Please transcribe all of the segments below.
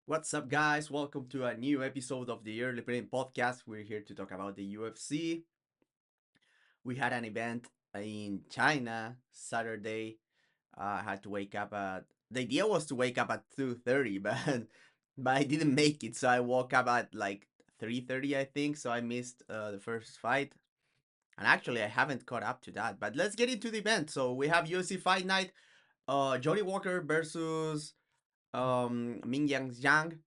What's up, guys? Welcome to a new episode of the Early Brain Podcast. We're here to talk about the UFC. We had an event in China Saturday. I had to wake up at. The idea was to wake up at 2:30, but I didn't make it, so I woke up at like 3:30, I think. So I missed the first fight, and actually I haven't caught up to that. But let's get into the event. So we have UFC Fight Night. Johnny Walker versus Mingyang Zhang.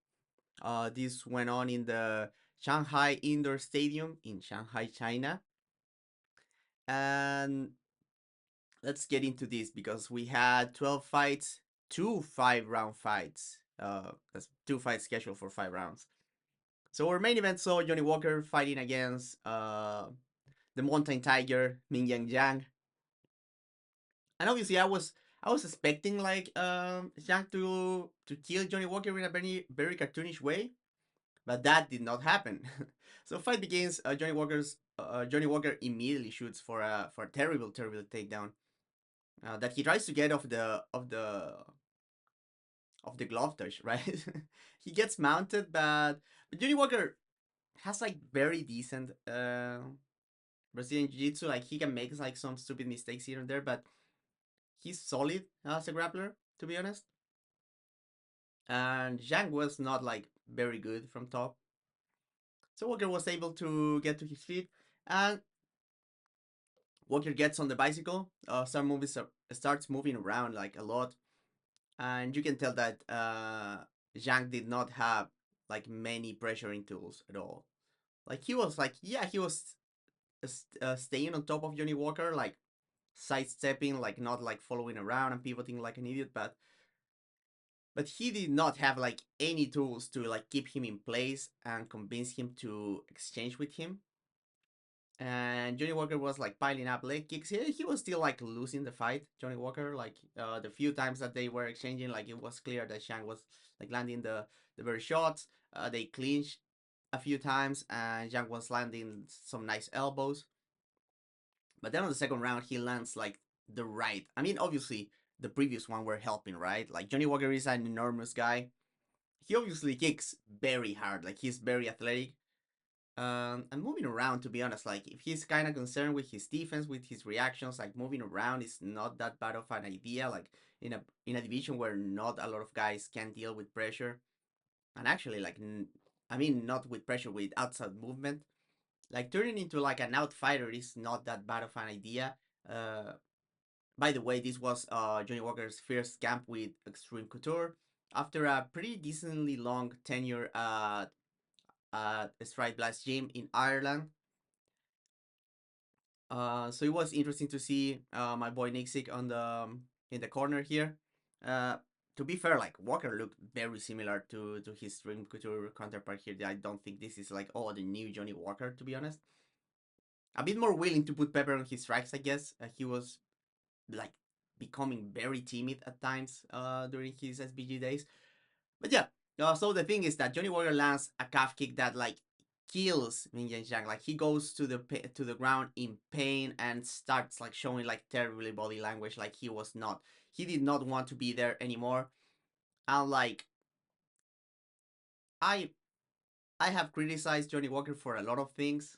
This went on in the Shanghai Indoor Stadium in Shanghai, China. And let's get into this because we had 12 fights, two 5 round fights. That's two fights scheduled for 5 rounds. So our main event saw Johnny Walker fighting against the Mountain Tiger, Ming Yang Jiang. And obviously I was expecting like Jiang to kill Johnny Walker in a very cartoonish way, but that did not happen. So fight begins. Johnny Walker immediately shoots for a terrible takedown that he tries to get off the glove touch. Right, he gets mounted, but Johnny Walker has like very decent Brazilian Jiu-Jitsu. Like he can make like some stupid mistakes here and there, but he's solid as a grappler, to be honest. And Zhang was not like very good from top. So Walker was able to get to his feet, and Walker gets on the bicycle. Starts moving around like a lot, and you can tell that Zhang did not have like many pressuring tools at all. Like he was like, yeah, he was staying on top of Johnny Walker, like sidestepping, like not like following around and pivoting like an idiot, but he did not have like any tools to like keep him in place and convince him to exchange with him. And Johnny Walker was like piling up leg kicks. He was still like losing the fight. Johnny Walker, like the few times that they were exchanging, like it was clear that Shang was like landing the very shots. They clinched a few times, and Zhang was landing some nice elbows. But then on the second round, he lands like the right. I mean, obviously the previous one were helping, right? Like Johnny Walker is an enormous guy. He obviously kicks very hard. Like he's very athletic. And moving around, to be honest, like if he's kind of concerned with his defense, with his reactions, like moving around is not that bad of an idea. Like in a division where not a lot of guys can deal with pressure, and actually, like I mean, not with pressure, with outside movement. Like turning into like an out fighter is not that bad of an idea. Uh, by the way, this was Johnny Walker's first camp with Extreme Couture after a pretty decently long tenure at Stride Blast Gym in Ireland. So it was interesting to see my boy Nixic on the in the corner here. Uh, to be fair, like Walker looked very similar to his Dream Couture counterpart here. I don't think this is like the new Johnny Walker. To be honest, a bit more willing to put pepper on his strikes. I guess he was like becoming very timid at times during his SBG days. But yeah, so the thing is that Johnny Walker lands a calf kick that like kills Ming Yang Zhang. Like he goes to the ground in pain and starts like showing like terribly body language. Like he did not want to be there anymore. And like I I have criticized Johnny Walker for a lot of things,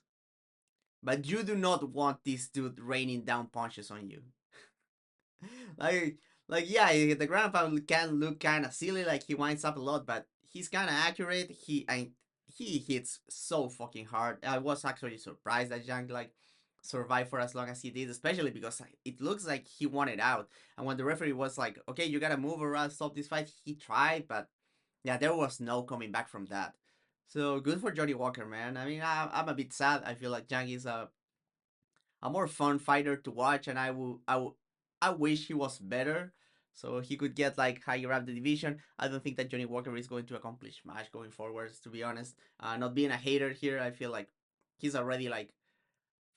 but you do not want this dude raining down punches on you. like yeah, the ground pound can look kind of silly, like he winds up a lot, but he's kind of accurate. He hits so fucking hard. I was actually surprised that Zhang like survived for as long as he did, especially because like, it looks like he wanted out. And when the referee was like, "Okay, you gotta move around, stop this fight," he tried, but yeah, there was no coming back from that. So good for Johnny Walker, man. I mean, I'm a bit sad. I feel like Zhang is a more fun fighter to watch, and I wish he was better so he could get like higher up the division. I don't think that Johnny Walker is going to accomplish much going forwards, to be honest. Not being a hater here, I feel like he's already like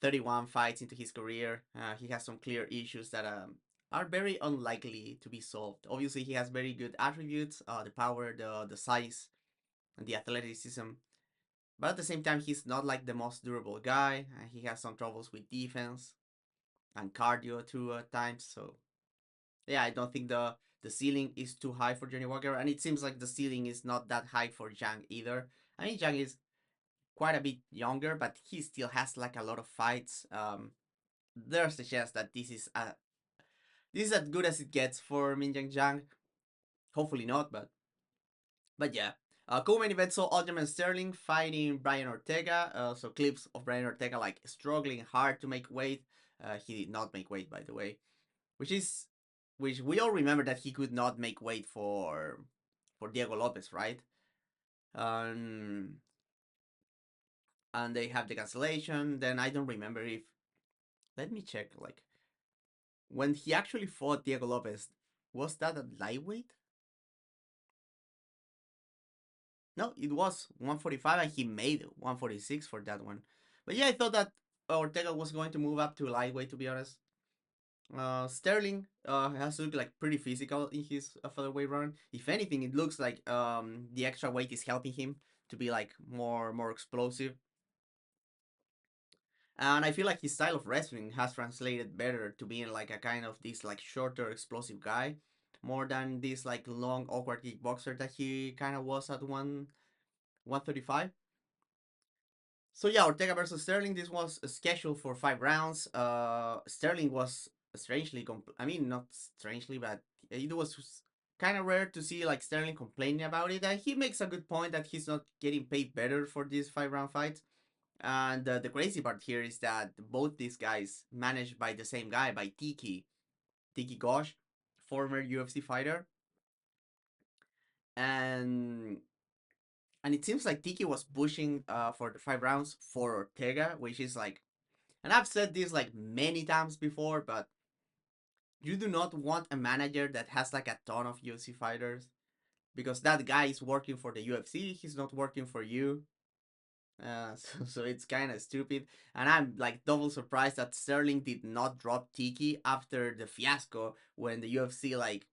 31 fights into his career. He has some clear issues that are very unlikely to be solved. Obviously, he has very good attributes: the power, the size, and the athleticism. But at the same time, he's not like the most durable guy. He has some troubles with defense and cardio too at times. So yeah, I don't think the the ceiling is too high for Johnny Walker, and it seems like the ceiling is not that high for Zhang either. I mean, Zhang is quite a bit younger, but he still has like a lot of fights. There's a chance that this is as good as it gets for Minjiang Zhang. Hopefully not, but yeah. Co-main event, so Aljamain Sterling fighting Brian Ortega. So clips of Brian Ortega like struggling hard to make weight. He did not make weight, by the way, which is which we all remember that he could not make weight for Diego Lopez, right? Um, and they have the cancellation. Then I don't remember if. Let me check. Like when he actually fought Diego Lopez, was that a lightweight? No, it was 145 and he made 146 for that one. But yeah, I thought that Ortega was going to move up to lightweight, to be honest. Sterling has looked like pretty physical in his featherweight run. If anything, it looks like the extra weight is helping him to be like more explosive. And I feel like his style of wrestling has translated better to being like a kind of this like shorter explosive guy, more than this like long awkward kickboxer that he kind of was at 135. So yeah, Ortega versus Sterling. This was scheduled for 5 rounds. Sterling was strangely, I mean not strangely, but it was kind of rare to see like Sterling complaining about it. And he makes a good point that he's not getting paid better for these 5 round fights. And the crazy part here is that both these guys managed by the same guy, by Tiki Gosh, former UFC fighter, and it seems like Tiki was pushing for the 5 rounds for Ortega, which is like, and I've said this like many times before, but you do not want a manager that has like a ton of UFC fighters because that guy is working for the UFC. He's not working for you. So it's kind of stupid, and I'm like double surprised that Sterling did not drop Tiki after the fiasco when the UFC like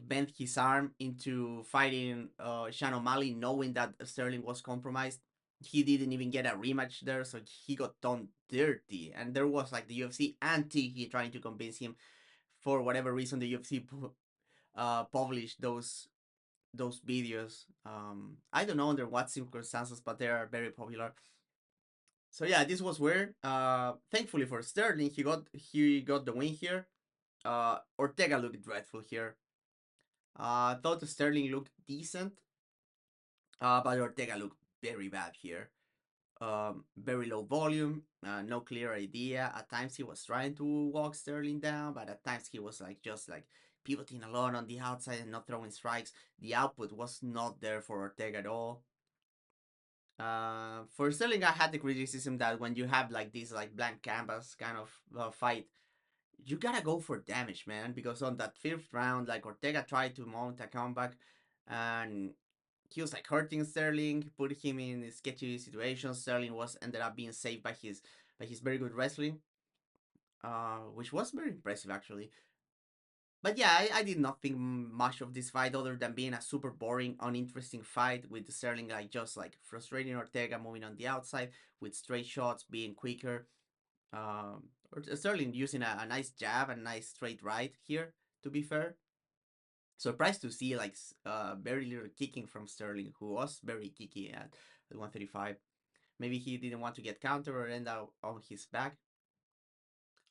bent his arm into fighting Sean O'Malley, knowing that Sterling was compromised. He didn't even get a rematch there, so he got done dirty. And there was like the UFC and Tiki trying to convince him. For whatever reason, the UFC published those videos. I don't know under what circumstances, but they are very popular. So yeah, this was weird. Thankfully for Sterling, he got the win here. Ortega looked dreadful here. I thought Sterling looked decent, but Ortega looked very bad here. Very low volume, no clear idea. At times he was trying to walk Sterling down, but at times he was like just like pivoting a lot on the outside and not throwing strikes. The output was not there for Ortega at all. For Sterling, I had the criticism that when you have like this like blank canvas kind of fight, you gotta go for damage, man. Because on that fifth round, like Ortega tried to mount a comeback, and he was like hurting Sterling, put him in sketchy situations. Sterling was ended up being saved by his very good wrestling, which was very impressive actually. But yeah, I did not think much of this fight other than being a super boring, uninteresting fight with Sterling like just like frustrating Ortega moving on the outside with straight shots, being quicker. Sterling using a nice jab and nice straight right here. To be fair, surprised to see like very little kicking from Sterling, who was very kicky at 135. Maybe he didn't want to get counter or end up on his back.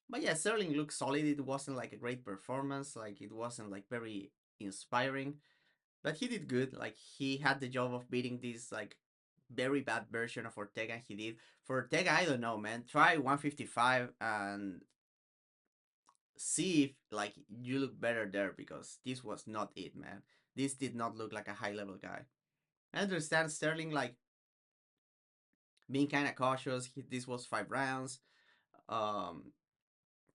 But yeah, Sterling looked solid. It wasn't like a great performance. Like it wasn't like very inspiring, but he did good. Like he had the job of beating this like very bad version of Ortega. And he did. For Ortega, I don't know, man. Try 155 and see if like you look better there because this was not it, man. This did not look like a high level guy. I understand Sterling like being kind of cautious. This was 5 rounds. Um,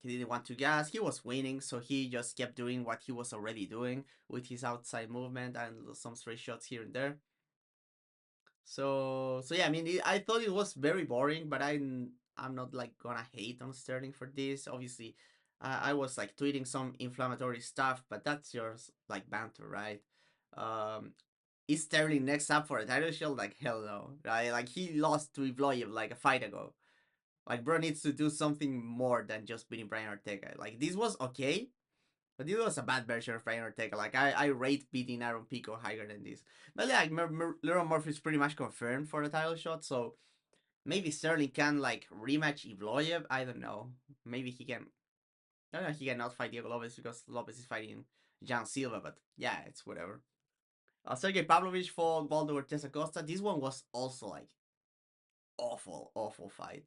he didn't want to gas. He was winning, so he just kept doing what he was already doing with his outside movement and some straight shots here and there. So yeah, I mean, I thought it was very boring, but I'm not like gonna hate on Sterling for this. Obviously, I was like tweeting some inflammatory stuff, but that's just like banter, right? Um, is Sterling next up for a title shot? Like hell no, right? Like he lost to Ivloyev like a fight ago. Like bro needs to do something more than just beating Brian Ortega. Like this was okay, But this was a bad version of Brian Ortega. Like I rate beating Aaron Pico higher than this. But yeah, Leron Murphy is pretty much confirmed for the title shot. So maybe Sterling can like rematch Evloev. I don't know. Maybe he can. I don't know. He cannot fight Diego Lopez because Lopez is fighting Jan Silva. But yeah, it's whatever. Sergey Pavlovich fought Baldo Ortiz Acosta. This one was also like awful fight.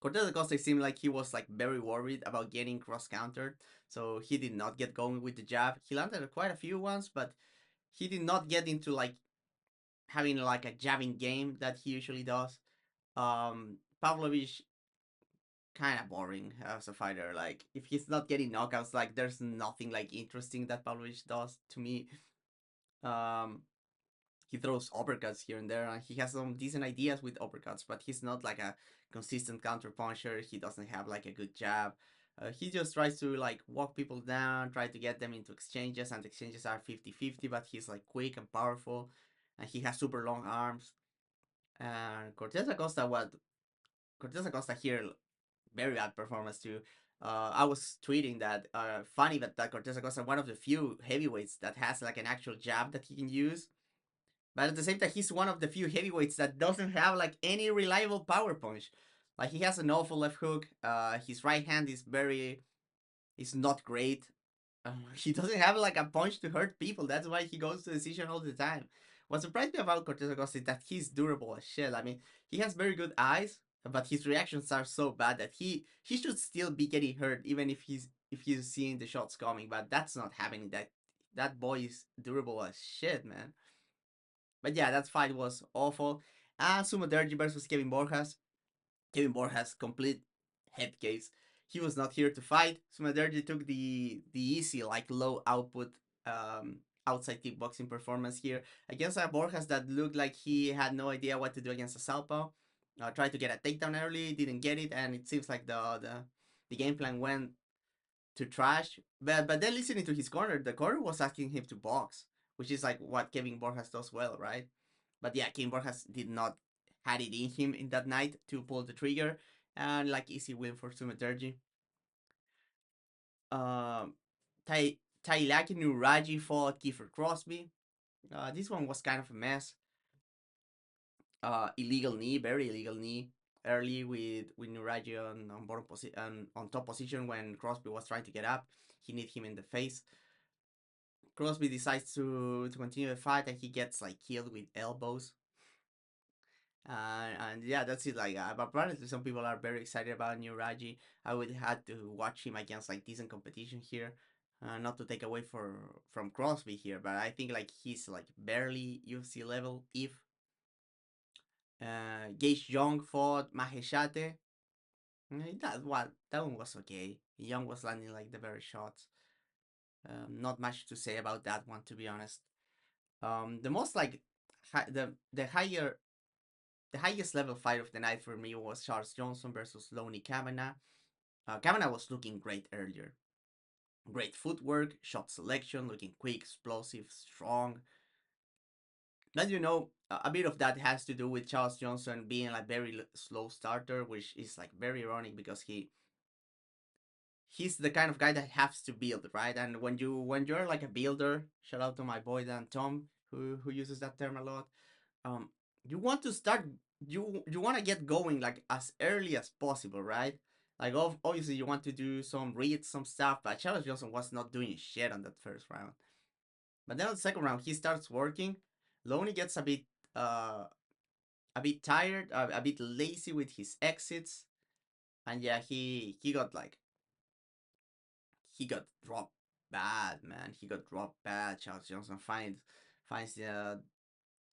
Cortez Acosta seemed like he was like very worried about getting cross countered, so he did not get going with the jab. He landed quite a few ones, but he did not get into like having like a jabbing game that he usually does. Pavlovich kind of boring as a fighter. Like if he's not getting knockouts, like there's nothing like interesting that Pavlovich does to me. Um, he throws uppercuts here and there, and he has some decent ideas with uppercuts, but he's not like a consistent counter puncher. He doesn't have like a good jab. He just tries to like walk people down, try to get them into exchanges, and exchanges are 50-50, but he's like quick and powerful, and he has super long arms. And Cortez Acosta here, very bad performance too. I was tweeting that funny that Cortez Acosta one of the few heavyweights that has like an actual jab that he can use, but at the same time, he's one of the few heavyweights that doesn't have like any reliable power punch. Like he has an awful left hook. His right hand is not great. He doesn't have like a punch to hurt people. That's why he goes to decision all the time. What surprised me about Cortez Acosta is that he's durable as shit. I mean, he has very good eyes, but his reactions are so bad that he should still be getting hurt even if he's seeing the shots coming. But that's not happening. That boy is durable as shit, man. But yeah, that fight was awful. Sumo Derji versus Kevin Borjas. Kevin Borjas complete head case. He was not here to fight. Sumo Derji took the easy like low output outside kickboxing performance here against a Borjas that looked like he had no idea what to do against a southpaw. Tried to get a takedown early, didn't get it, and it seems like the game plan went to trash. But then listening to his corner, the corner was asking him to box, which is like what Kevin Borjas does well, right? But yeah, Kevin Borjas did not had it in him in that night to pull the trigger, and like easy win for Sumeterji. Um, Tai Tailaki Nuraji fought Kiefer Crosby. This one was kind of a mess. Illegal knee, very illegal knee. Early with Nuraji on top position when Crosby was trying to get up, he hit him in the face. Crosby decides to continue the fight and he gets like killed with elbows. And yeah, that's it. Like, but apparently some people are very excited about New Raji. I would have to watch him against like decent competition here. Not to take away from Crosby here, but I think like he's like barely UFC level. If Gage Young fought Maheshate, that one was okay. Young was landing like the better shots. Not much to say about that one, to be honest. The most like the highest level fight of the night for me was Charles Johnson versus Loney Kavanagh. Kavanagh was looking great earlier. Great footwork, shot selection, looking quick, explosive, strong. But a bit of that has to do with Charles Johnson being a very slow starter, which is like very ironic because he's the kind of guy that has to build, right? And when you're like a builder, shout out to my boy Dan Tom who uses that term a lot. Um, you want to start you want to get going like as early as possible, right? Like obviously you want to do some read some stuff, but Charles Johnson was not doing shit on that first round. But then on the second round he starts working. Loney gets uh a bit tired, a bit lazy with his exits, and yeah, he got dropped bad, man. He got dropped bad. Charles Johnson finds the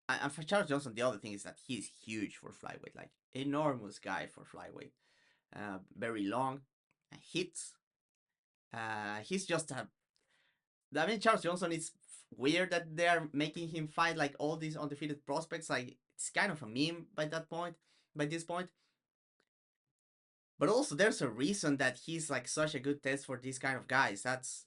and for Charles Johnson, the other thing is that he's huge for flyweight, like enormous guy for flyweight. Very long, hits. He's just a. I mean, Charles Johnson. It's weird that they are making him fight like all these undefeated prospects. Like it's kind of a meme by that point. By this point, but also there's a reason that he's like such a good test for these kind of guys. That's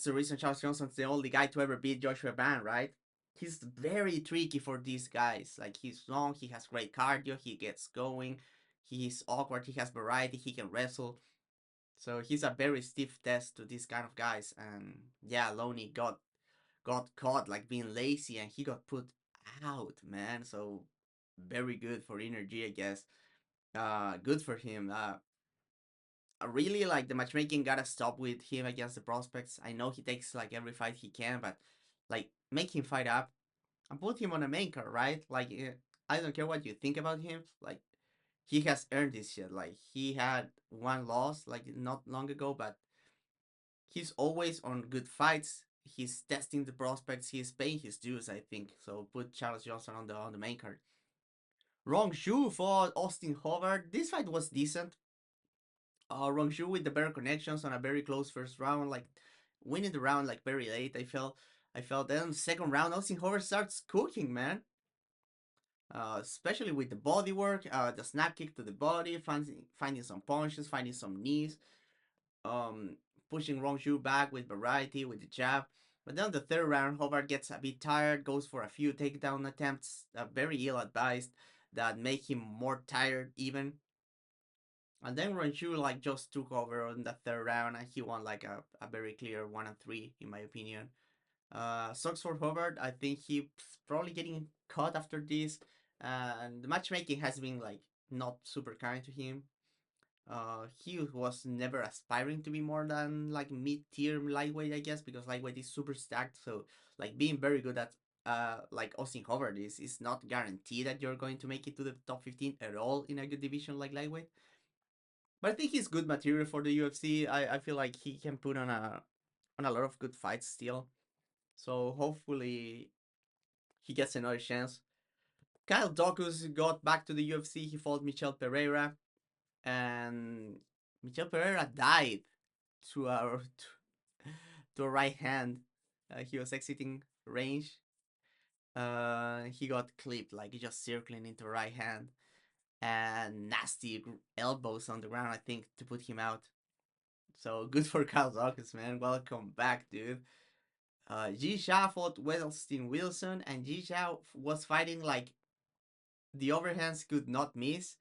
the reason Charles Johnson's the only guy to ever beat Joshua Ban, right? He's very tricky for these guys. Like he's long, he has great cardio, he gets going, he's awkward, he has variety, he can wrestle. So he's a very stiff test to these kind of guys. And yeah, Loney got caught like being lazy and he got put out, man. So very good for energy, I guess. Good for him. I really like the matchmaking gotta stop with him against the prospects. I know he takes like every fight he can, but like make him fight up and put him on a main card, right? Like I don't care what you think about him. Like he has earned this shit. Like he had one loss like not long ago, but he's always on good fights. He's testing the prospects. He's paying his dues, I think. So put Charles Johnson on the main card. Wrong shoe for Austin Howard. This fight was decent. Wrong shoe with the better connections on a very close first round, like winning the round like very late. I felt then second round Austin Howard starts cooking, man. Especially with the body work, the snap kick to the body, finding some punches, finding some knees, um, pushing Wrong shoe back with variety with the jab. But then the third round, Hobart gets a bit tired, goes for a few takedown attempts, very ill advised, that make him more tired even. And then Ranchu like just took over on the third round and he won like a very clear 1-3 in my opinion. Sucks for Hobart. I think he's probably getting cut after this. And the matchmaking has been like not super kind to him. He was never aspiring to be more than like mid-tier lightweight, I guess, because lightweight is super stacked. So like being very good at like Austin Howard is not guaranteed that you're going to make it to the top 15 at all in a good division like lightweight. But I think he's good material for the UFC. I feel like he can put on a lot of good fights still. So hopefully he gets another chance. Kyle Dawkins got back to the UFC. He fought Michel Pereira, and Michel Pereira died to a to a right hand. He was exiting range. He got clipped, like just circling into right hand, and nasty elbows on the ground. I think to put him out. So good for Kyle Dawkins, man. Welcome back, dude. Ji Sha fought Westin Wilson, and Ji Sha was fighting like the overhands could not miss.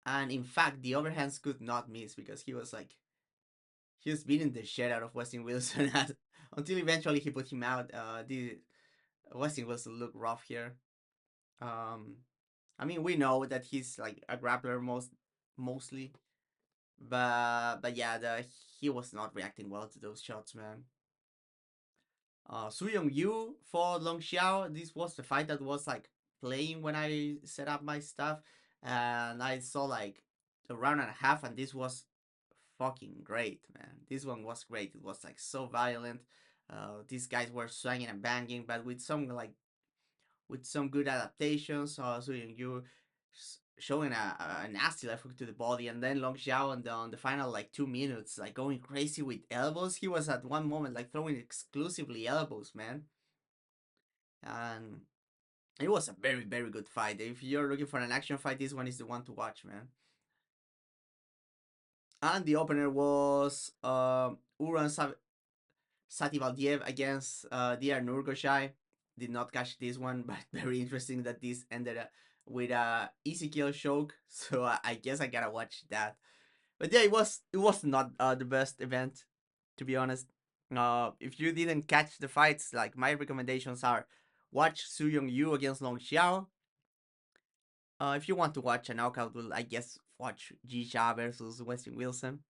And in fact, the overhands could not miss because he was beating the shit out of Westin Wilson until eventually he put him out. The Westin Wilson looked rough here. Um, I mean, we know that he's like a grappler mostly, but yeah, he was not reacting well to those shots, man. Su Young Yu for Long Xiao. This was the fight that was like playing when I set up my stuff, and I saw like a round and a half, and this was fucking great, man. This one was great. It was like so violent. These guys were swinging and banging, but with some good adaptations. Su Young Yu showing a nasty left hook to the body, and then Long Xiao on the final like 2 minutes, like going crazy with elbows. He was at one moment like throwing exclusively elbows, man, and it was a very good fight. If you're looking for an action fight, this one is the one to watch, man. And the opener was Uran Satibaldiev against Dr. Nurgoshai. Did not catch this one, but very interesting that this ended up with a easy kill choke. So I guess I gotta watch that. But yeah, it was not the best event, to be honest. If you didn't catch the fights, like my recommendations are watch Su Young Yu against Long Xiao. If you want to watch a knockout, well, I guess watch Ji Sha versus Westin Wilson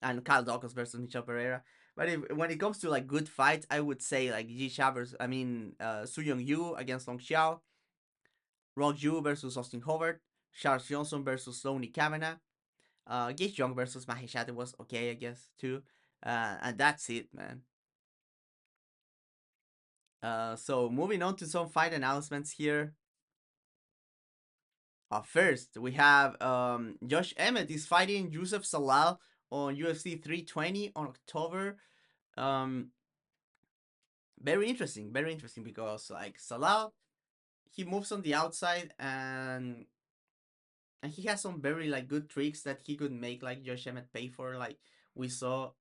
and Kyle Dawkins versus Michel Pereira. But when it comes to like good fights, I would say like Ji Sha versus Su Young Yu against Long Xiao, Rock Ju versus Austin Howard, Charles Johnson versus Loney Kavanagh, Gage Young versus Maheshate was okay, I guess too, and that's it, man. So moving on to some fight announcements here. First, we have Josh Emmett is fighting Yusuf Salal on UFC 320 on October. Um, very interesting because like Salal, he moves on the outside and he has some very like good tricks that he could make like Josh Emmett pay for. Like we saw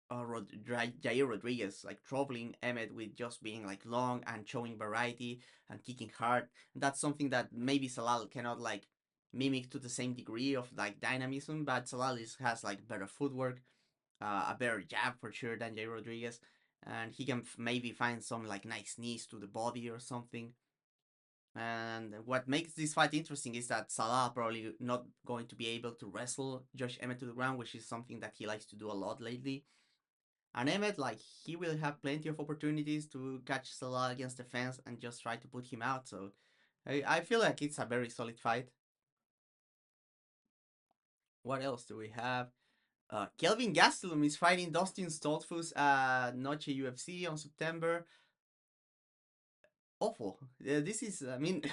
Jair Rodriguez like troubling Emmett with just being like long and showing variety and kicking hard. And that's something that maybe Salal cannot like mimic to the same degree of like dynamism, but Salalis has like better footwork, a better jab for sure than Jay Rodriguez, and he can maybe find some like nice knees to the body or something. And what makes this fight interesting is that Salah probably not going to be able to wrestle Josh Emmett to the ground, which is something that he likes to do a lot lately. And Emmett, like, he will have plenty of opportunities to catch Salah against the fence and just try to put him out. So I feel like it's a very solid fight. What else do we have? Kelvin Gastelum is fighting Dustin Stoltzfus at Noche UFC on September. Awful. This is, I mean,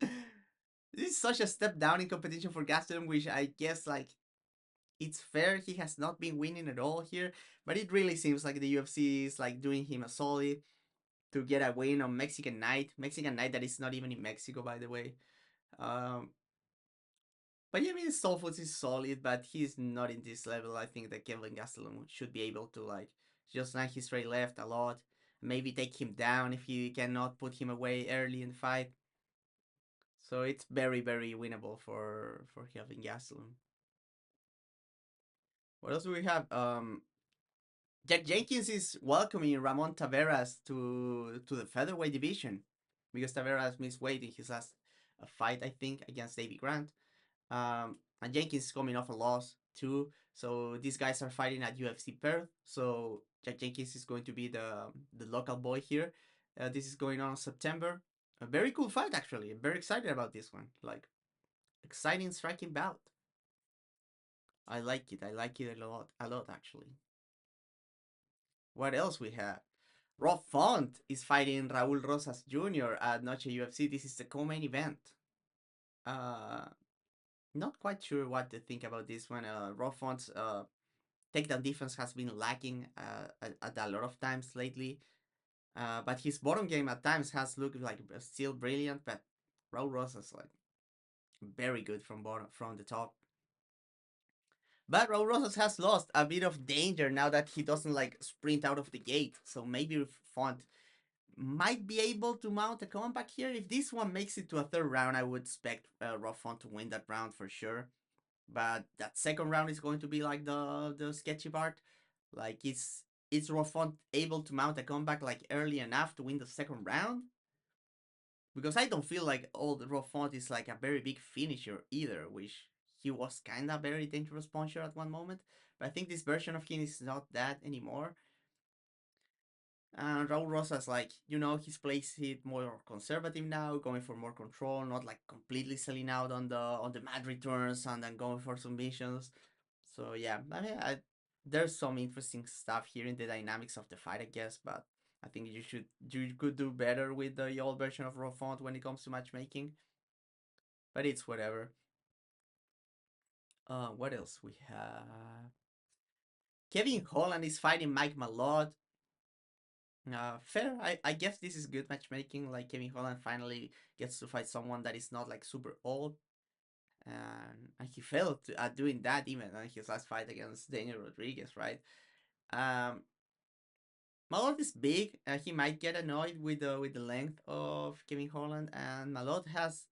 this is such a step down in competition for Gastelum, which I guess, like, it's fair. He has not been winning at all here, but it really seems like the UFC is, like, doing him a solid to get a win on Mexican night. Mexican night that is not even in Mexico, by the way. Um, but yeah, I mean, Stolfos is solid, but he's not in this level. I think that Kevin Gastelum should be able to like just land his straight left a lot. Maybe take him down if he cannot put him away early in the fight. So it's very, very winnable for Kevin Gastelum. What else do we have? Jack Jenkins is welcoming Ramon Taveras to the featherweight division because Taveras missed weight in his last fight, I think, against Davy Grant. And Jenkins is coming off a loss too. So these guys are fighting at UFC Perth. So Jack Jenkins is going to be the local boy here. This is going on in September. A very cool fight, actually. I'm very excited about this one. Like, exciting striking bout. I like it. I like it a lot actually. What else we have? Rob Font is fighting Raul Rosas Jr. at Noche UFC. This is the co-main event. Uh, Not quite sure what to think about this one. Rob Font's takedown defense has been lacking at a lot of times lately. But his bottom game at times has looked like still brilliant. But Raul Rosas like very good from the top. But Raul Rosas has lost a bit of danger now that he doesn't like sprint out of the gate. So maybe Font might be able to mount a comeback here. If this one makes it to a third round, I would expect Rob Font to win that round for sure. But that second round is going to be like the sketchy part. Like is Rofont able to mount a comeback like early enough to win the second round? Because I don't feel like old Rofont is like a very big finisher either, which he was kinda very dangerous puncher at one moment. But I think this version of him is not that anymore. And Raul Rosas, like, he's placed it more conservative now, going for more control, not like completely selling out on the mad returns and then going for submissions. So yeah, I mean, there's some interesting stuff here in the dynamics of the fight, I guess, but I think you could do better with the old version of Rofont when it comes to matchmaking. But it's whatever. What else we have? Kevin Holland is fighting Mike Malott. Fair. I guess this is good matchmaking. Like Kevin Holland finally gets to fight someone that is not like super old, and he failed at doing that even on his last fight against Daniel Rodriguez, right? Um, Malott is big. He might get annoyed with the length of Kevin Holland, and Malott has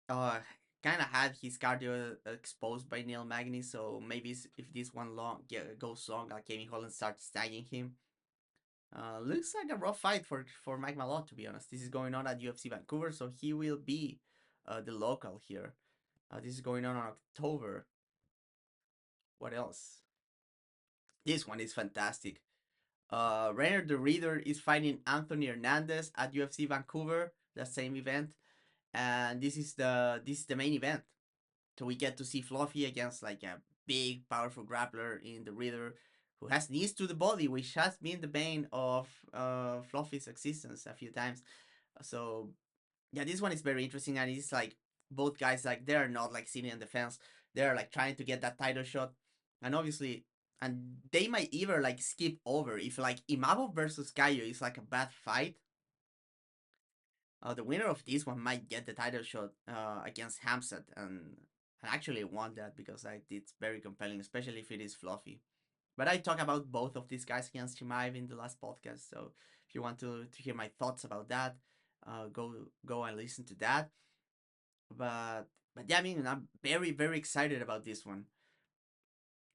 uh kind of had his cardio exposed by Neil Magny. So maybe if this one goes long, Kevin Holland starts tagging him. Looks like a rough fight for Mike Malott, to be honest. This is going on at UFC Vancouver, so he will be the local here. This is going on October. What else? This one is fantastic. Rainer the Reader is fighting Anthony Hernandez at UFC Vancouver, the same event, and this is the main event. So we get to see Fluffy against like a big, powerful grappler in the Reader, who has knees to the body, which has been the bane of Fluffy's existence a few times. So yeah, this one is very interesting, and it's like both guys like they're not like sitting on the fence; they're like trying to get that title shot, and obviously, and they might either like skip over if like Imavo versus Kaio is like a bad fight. The winner of this one might get the title shot against Hamzat, and actually want that because like it's very compelling, especially if it is Fluffy. But I talk about both of these guys against Chimaev in the last podcast, so if you want to hear my thoughts about that, go and listen to that. but but yeah, I mean, I'm very excited about this one.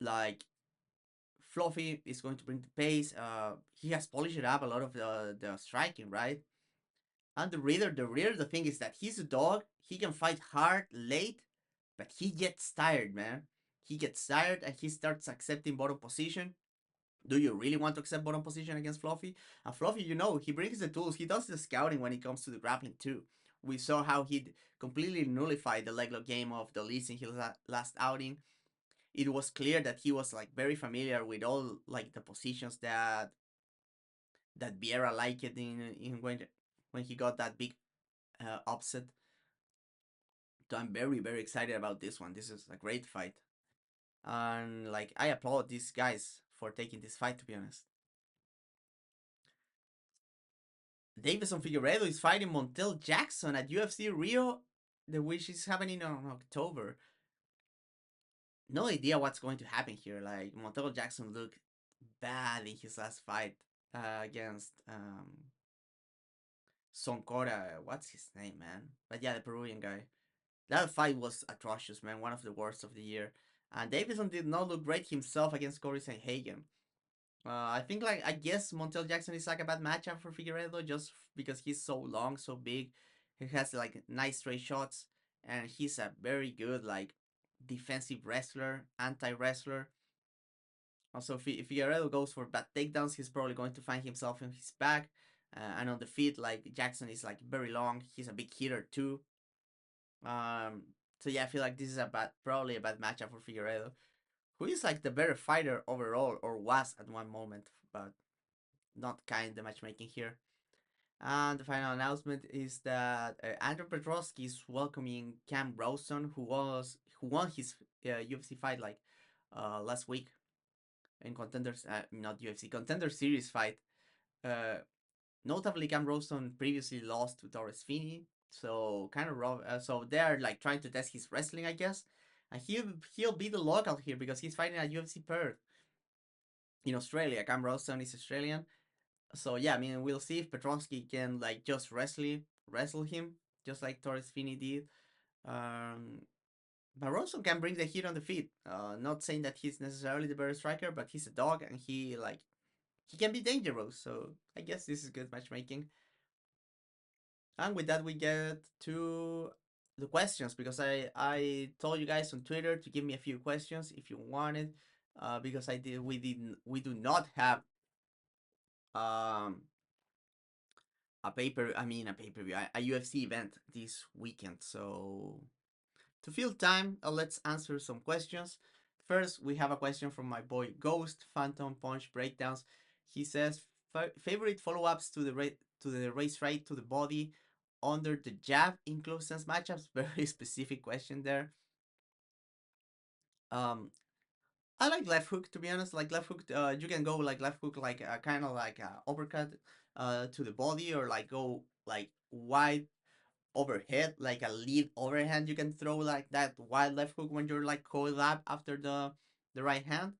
Like Fluffy is going to bring the pace. He has polished up a lot of the striking, right? And the thing is that he's a dog. He can fight hard late, but he gets tired, man. He gets tired and he starts accepting bottom position. Do you really want to accept bottom position against Fluffy? And Fluffy, he brings the tools. He does the scouting when it comes to the grappling too. We saw how he completely nullified the leg lock game of the Leeds in his last outing. It was clear that he was like very familiar with all like the positions that Vieira liked in when he got that big upset. So I'm very excited about this one. This is a great fight, and like I applaud these guys for taking this fight. To be honest, Davison Figueredo is fighting Montel Jackson at UFC Rio, the which is happening in October. No idea what's going to happen here. Like Montel Jackson looked bad in his last fight against Soncora. What's his name, man? But yeah, the Peruvian guy. That fight was atrocious, man. One of the worst of the year. And Davison did not look great himself against Corey Sanhagen. I think like I guess Montel Jackson is like a bad matchup for Figueredo just because he's so long, so big. He has like nice straight shots, and he's a very good like defensive wrestler, anti wrestler. Also, if Figueredo goes for bad takedowns, he's probably going to find himself in his back. And on the feet, like Jackson is like very long. He's a big hitter too. Um, so yeah, I feel like this is probably a bad matchup for Figueredo, who is like the better fighter overall, or was at one moment, but not kind the matchmaking here. And the final announcement is that Andrew Petrovsky is welcoming Cam Rawson, who won his UFC fight like last week in contenders, not UFC contender series fight. Uh, Notably, Cam Rawson previously lost to Torres Fini, so kind of rough. So they're like trying to test his wrestling, I guess. And he'll be the local here because he's fighting at UFC Perth in Australia. Cam Rawson is Australian, so yeah, I mean we'll see if Petrovsky can like just wrestle him just like Torres Fini did. Um, but Rawson can bring the heat on the feet. Not saying that he's necessarily the better striker, but he's a dog and he can be dangerous. So I guess this is good matchmaking. And with that, we get to the questions because I told you guys on Twitter to give me a few questions if you wanted, because we do not have um a pay per view a UFC event this weekend. So to fill time, let's answer some questions. First, we have a question from my boy Ghost Phantom Punch Breakdowns. He says favorite follow ups to the race right to the body under the jab in close sense matchups. Very specific question there. Um, I like left hook to be honest. Like left hook, you can go like left hook, like kind of like uppercut, to the body, or like go like wide overhead, like a lead overhand. You can throw like that wide left hook when you're like coiled up after the right hand,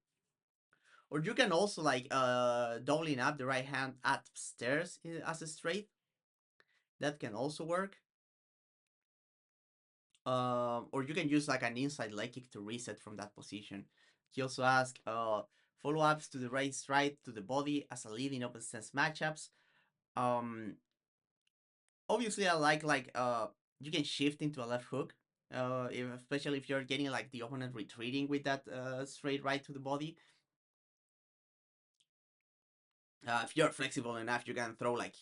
or you can also like doubling up the right hand upstairs as a straight. That can also work. Or you can use like an inside leg kick to reset from that position. He also asked follow ups to the race right to the body as a lead in open stance matchups. Um, Obviously, I like you can shift into a left hook. Especially if you're getting like the opponent retreating with that straight right to the body. If you're flexible enough, you can throw like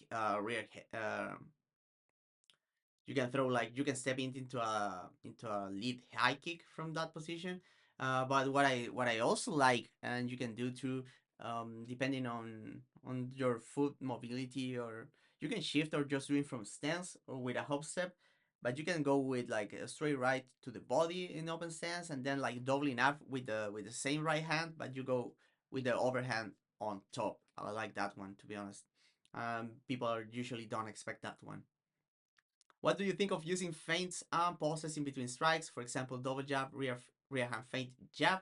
you can step into a lead high kick from that position. But what I also like, and you can do too, depending on your foot mobility, or you can shift or just do it from stance or with a hop step. But you can go with like a straight right to the body in open stance, and then like doubling up with the same right hand, but you go with the overhand on top. I like that one to be honest. People are usually don't expect that one. What do you think of using feints and pauses in between strikes? For example, double jab, rear hand feint, jab.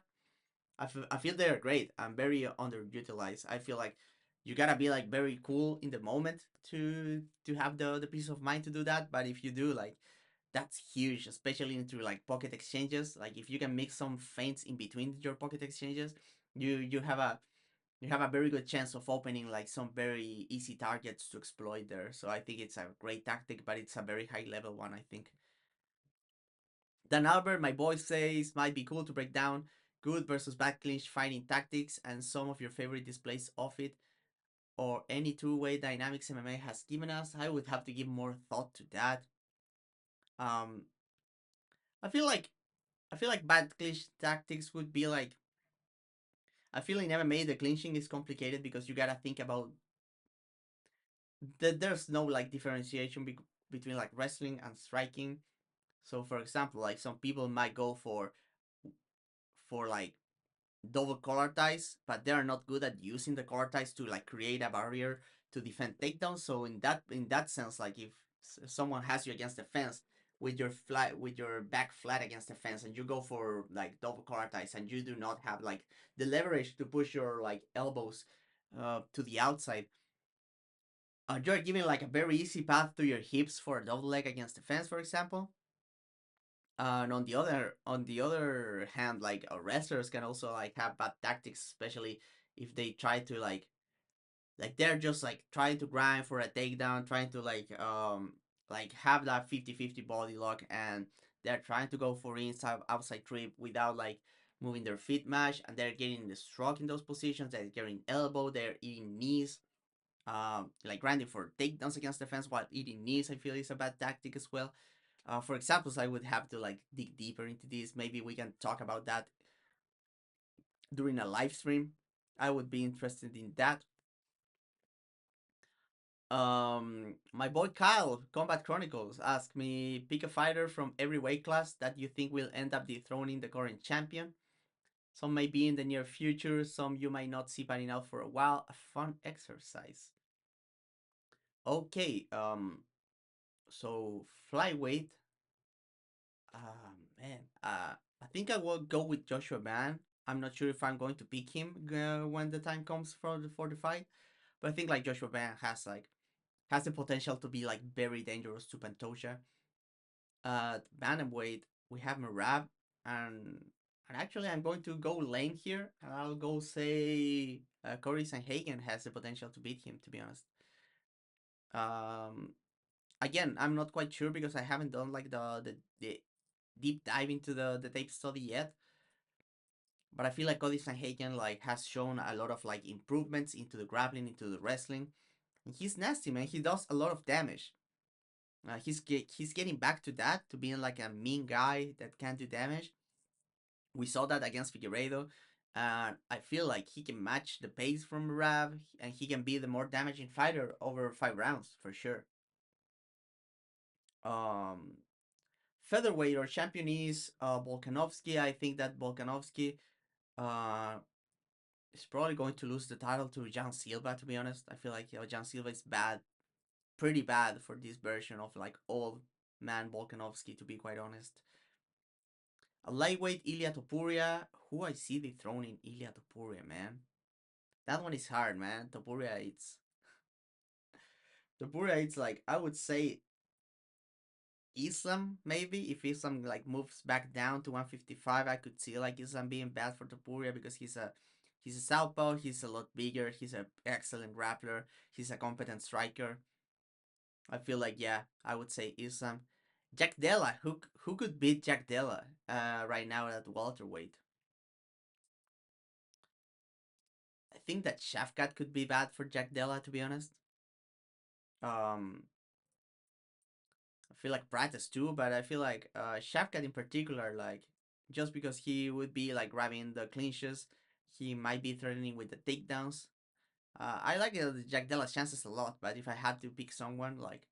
I feel they're great. I'm very underutilized. I feel like you gotta be like very cool in the moment to have the peace of mind to do that. But if you do, like that's huge, especially into like pocket exchanges. Like if you can make some feints in between your pocket exchanges, you have a you have a very good chance of opening like some very easy targets to exploit there. So I think it's a great tactic, but it's a very high level one, I think. Dan Albert, my boy, says might be cool to break down good versus bad clinch fighting tactics and some of your favorite displays of it, or any two-way dynamics MMA has given us. I would have to give more thought to that. Um, I feel like I feel like bad clinch tactics would be like, I feel in MMA the clinching is complicated because you gotta think about that there's no like differentiation between like wrestling and striking. So for example, like some people might go for like double collar ties, but they are not good at using the collar ties to like create a barrier to defend takedowns. So in that sense, like if someone has you against the fence with your back flat against the fence, and you go for like double collar ties, and you do not have like the leverage to push your like elbows to the outside, you're giving like a very easy path to your hips for a double leg against the fence, for example. And on the other hand, like wrestlers can also like have bad tactics, especially if they try to like they're just like trying to grind for a takedown, trying to like have that 50-50 body lock, and they're trying to go for inside outside trip without like moving their feet much, and they're getting the stroke in those positions. They're getting elbow, they're eating knees, like grinding for takedowns against the fence while eating knees. I feel is a bad tactic as well. For examples, I would have to like dig deeper into this. Maybe we can talk about that during a live stream. I would be interested in that. My boy Kyle, Combat Chronicles, asked me pick a fighter from every weight class that you think will end up dethroning the current champion. Some may be in the near future, some you might not see panning out for a while. A fun exercise. Okay, so flyweight. Man, I think I will go with Joshua Ban. I'm not sure if I'm going to pick him when the time comes for the fight, but I think like Joshua Ban has the potential to be like very dangerous to Pantoja. Bantamweight, we have Marab, and and actually I'm going to go lame here, and I'll go say Corey Sanhagen has the potential to beat him. To be honest, um, again I'm not quite sure because I haven't done like the deep dive into the tape study yet. But I feel like Cody Sanhagen like has shown a lot of like improvements into the grappling, into the wrestling. And he's nasty, man. He does a lot of damage. He's getting back to that, to being like a mean guy that can do damage. We saw that against Figueiredo, and I feel like he can match the pace from Rav, and he can be the more damaging fighter over 5 rounds for sure. Um, Featherweight or champion is Volkanovski. I think that Volkanovski uh, is probably going to lose the title to Jan Silva. To be honest, I feel like Jan Silva is bad, pretty bad for this version of like old man Volkanovski. To be quite honest, a lightweight Ilya Topuria. Who I see dethroning Ilya Topuria, man. That one is hard, man. Topuria. It's like I would say Islam maybe. If Islam like moves back down to 155, I could see like Islam being bad for Topuria because he's a southpaw. He's a lot bigger. He's an excellent grappler. He's a competent striker. I feel like yeah, I would say Islam. Jack Della, who could beat Jack Della right now at welterweight? I think that Shafkat could be bad for Jack Della, to be honest. Um, I feel like Pratis too, but I feel like Shafkat in particular, like just because he would be like grabbing the clinches, he might be threatening with the takedowns. I like Jack Della's chances a lot, but if I had to pick someone, like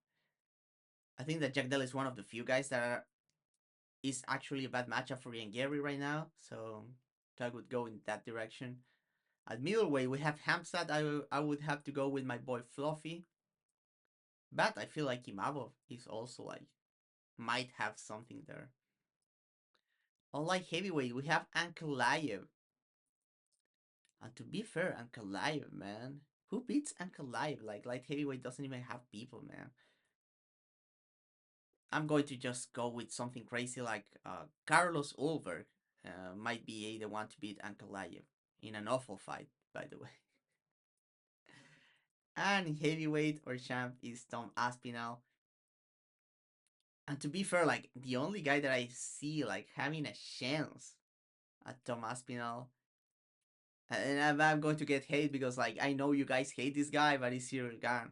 I think that Jack Della is one of the few guys is actually a bad matchup for Ian Gary right now, so I would go in that direction. At middleweight, we have Hamzat. I would have to go with my boy Fluffy, but I feel like Imavov is also like might have something there. Unlike heavyweight, we have Ankalaev. And to be fair, Ankalaev, man. Who beats Ankalaev? Like light heavyweight doesn't even have people, man. I'm going to just go with something crazy like Carlos Ulberg might be the one to beat Ankalaev in an awful fight, by the way. And heavyweight or champ is Tom Aspinall. And to be fair, like the only guy that I see like having a chance at Tom Aspinall, and I'm going to get hate because like I know you guys hate this guy, but he's Cyril Gahn.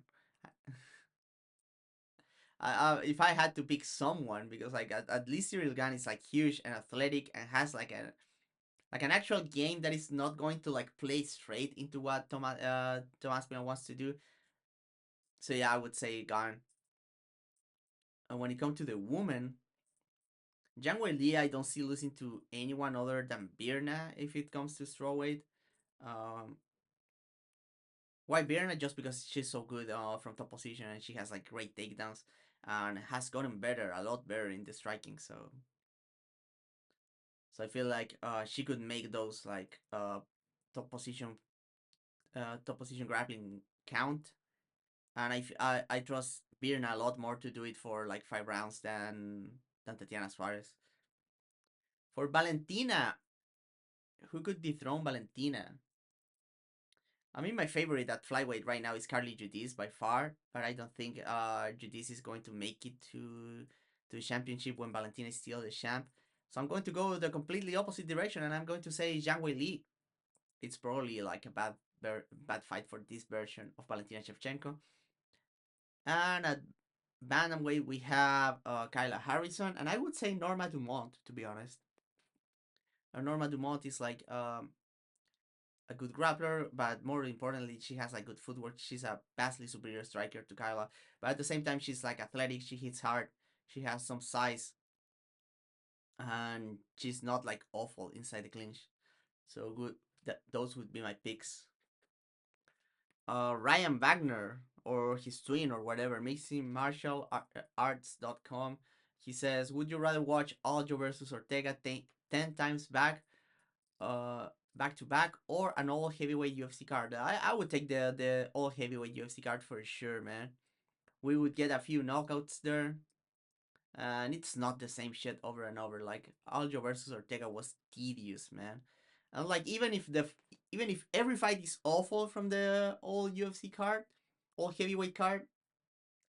If I had to pick someone, because like at least Cyril Gahn is like huge and athletic and has like an actual game that is not going to like play straight into what Thomas Pino wants to do. So yeah, I would say Gahn. And when it comes to the woman, Zhang Weili, I don't see losing to anyone other than Birna if it comes to strawweight. Um, why Birna? Just because she's so good from top position and she has like great takedowns and has gotten better, a lot better in the striking. So I feel like she could make those like top position top position grappling count, and I trust Birna a lot more to do it for like 5 rounds than Tatiana Suarez. For Valentina, who could dethrone Valentina? I mean, my favorite at flyweight right now is Carly Judice by far, but I don't think Judice is going to make it to the championship when Valentina is still the champ. So I'm going to go the completely opposite direction, and I'm going to say Zhang Weili. It's probably like a bad fight for this version of Valentina Shevchenko. And at bantamweight we have Kyla Harrison, and I would say Norma Dumont to be honest. Norma Dumont is like a good grappler, but more importantly, she has like good footwork. She's a vastly superior striker to Kyla, but at the same time, she's like athletic. She hits hard. She has some size, and she's not like awful inside the clinch. So good. Those would be my picks. Ryan Wagner or his twin or whatever, mixingmartialarts.com. He says, "Would you rather watch Aljo versus Ortega 10 times uh, back to back, or an all heavyweight UFC card?" I would take the all heavyweight UFC card for sure, man. We would get a few knockouts there, and it's not the same shit over and over. Like Aljo versus Ortega was tedious, man. And like even if every fight is awful from the all UFC card, all heavyweight card,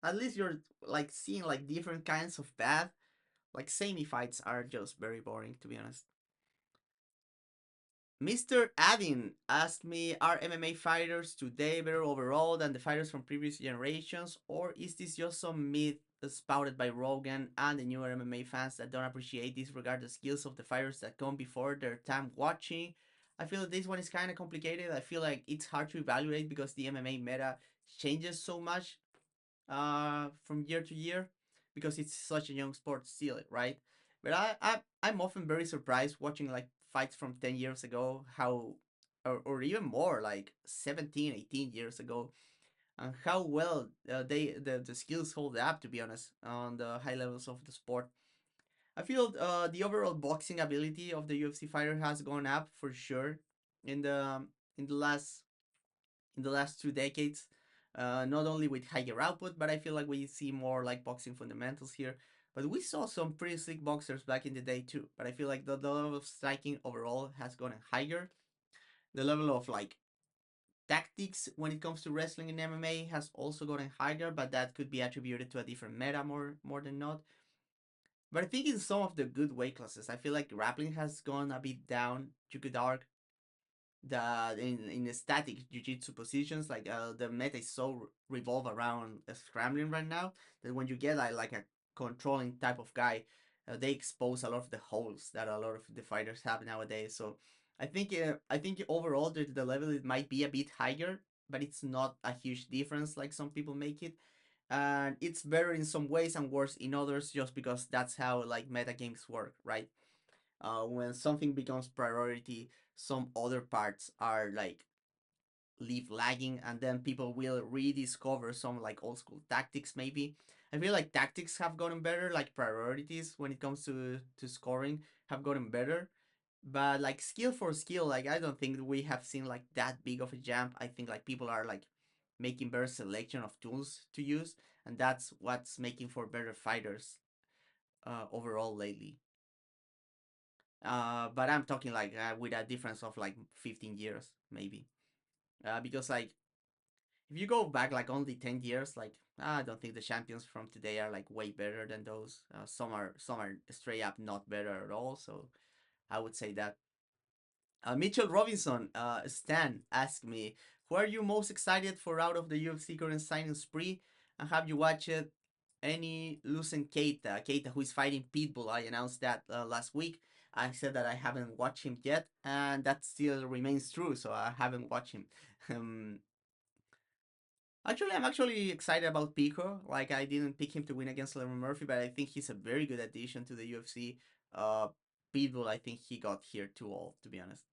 at least you're like seeing like different kinds of bad. Like semi fights are just very boring to be honest. Mr. Adin asked me, are MMA fighters today better overall than the fighters from previous generations, or is this just some myth spouted by Rogan and the newer MMA fans that don't appreciate, disregard the skills of the fighters that come before their time watching? I feel that this one is kind of complicated. I feel like it's hard to evaluate because the MMA meta changes so much from year to year because it's such a young sport still, right? But I'm often very surprised watching like fights from 10 years ago, how or even more like 17, 18 years ago, and how well the skills hold up, to be honest, on the high levels of the sport. I feel the overall boxing ability of the UFC fighter has gone up for sure in the last in the last 2 decades. Not only with higher output, but I feel like we see more like boxing fundamentals here. But we saw some pretty slick boxers back in the day too. But I feel like the level of striking overall has gone higher. The level of like tactics when it comes to wrestling in MMA has also gotten higher, but that could be attributed to a different meta more than not. But I think in some of the good weight classes, I feel like grappling has gone a bit down. You could argue that in the static jiu-jitsu positions, like the meta is so revolve around scrambling right now that when you get like a controlling type of guy, they expose a lot of the holes that a lot of the fighters have nowadays. So I think overall the level it might be a bit higher, but it's not a huge difference like some people make it. And it's better in some ways and worse in others, just because that's how like meta games work, right? When something becomes priority, some other parts are like leave lagging, and then people will rediscover some like old school tactics. Maybe I feel like tactics have gotten better, like priorities when it comes to scoring have gotten better. But like skill for skill, like I don't think we have seen like that big of a jump. I think like people are like making better selection of tools to use, and that's what's making for better fighters. overall lately. But I'm talking like with a difference of like 15 years maybe. Because like if you go back like only 10 years, like I don't think the champions from today are like way better than those. Some are straight up not better at all. So I would say that. Mitchell Robinson, Stan asked me, who are you most excited for out of the UFC current signing spree? And have you watched any Lucen Keita? Keita, who is fighting Pitbull. I announced that last week. I said that I haven't watched him yet, and that still remains true. So I haven't watched him. Um, I'm actually excited about Pico. Like I didn't pick him to win against Lemon Murphy, but I think he's a very good addition to the UFC. Uh, Pitbull, I think he got here too old, to be honest.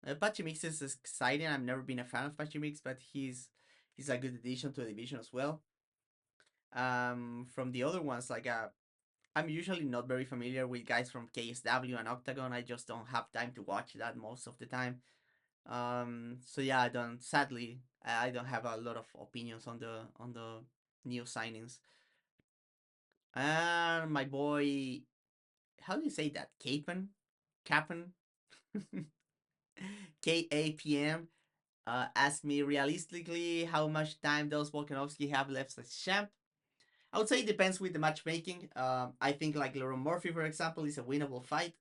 Pachimix is exciting. I've never been a fan of Pachimix, but he's a good addition to the division as well. From the other ones, like I'm usually not very familiar with guys from KSW and Octagon. I just don't have time to watch that most of the time. So yeah, I don't. Sadly, I don't have a lot of opinions on the new signings. And my boy, how do you say that? Kapen, KAPM. Ask me realistically how much time does Volkanovski have left as champ. I would say it depends with the matchmaking. I think like Laron Murphy, for example, is a winnable fight.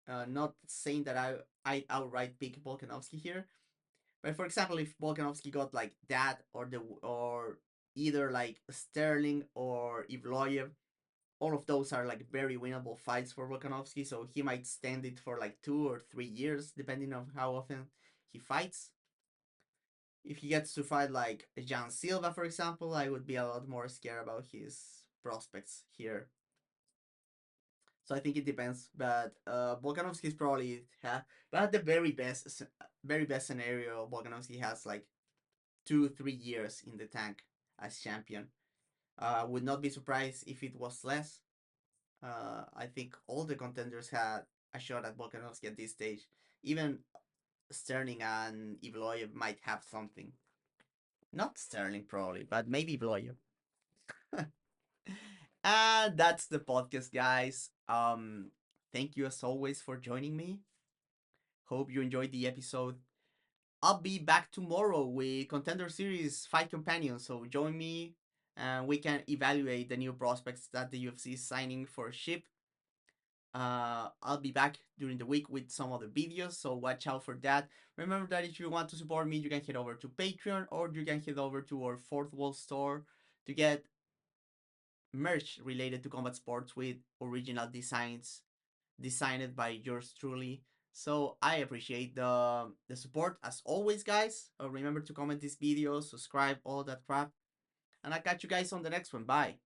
Not saying that I outright pick Volkanovski here, but for example, if Volkanovski got like that or either like Sterling or Ivloyev, all of those are like very winnable fights for Volkanovski. So he might stand it for like 2 or 3 years, depending on how often he fights. If he gets to fight like Jan Silva, for example, I would be a lot more scared about his prospects here. So I think it depends, but Volkanovski is probably but the very best scenario, Volkanovski has like 2 3 years in the tank as champion. I would not be surprised if it was less. I think all the contenders had a shot at Volkanovski at this stage. Even Sterling and Ivloyev might have something. Not Sterling probably, but maybe Ivloyev. And that's the podcast, guys. Thank you as always for joining me. Hope you enjoyed the episode. I'll be back tomorrow with Contender Series Fight Companion. So join me and we can evaluate the new prospects that the UFC is signing for Ship. I'll be back during the week with some other videos, so watch out for that. Remember that if you want to support me, you can head over to Patreon or you can head over to our Fourth Wall store to get merch related to combat sports with original designs designed by yours truly. So I appreciate the support as always, guys. Remember to comment this video, subscribe, all that crap. And I'll catch you guys on the next one. Bye.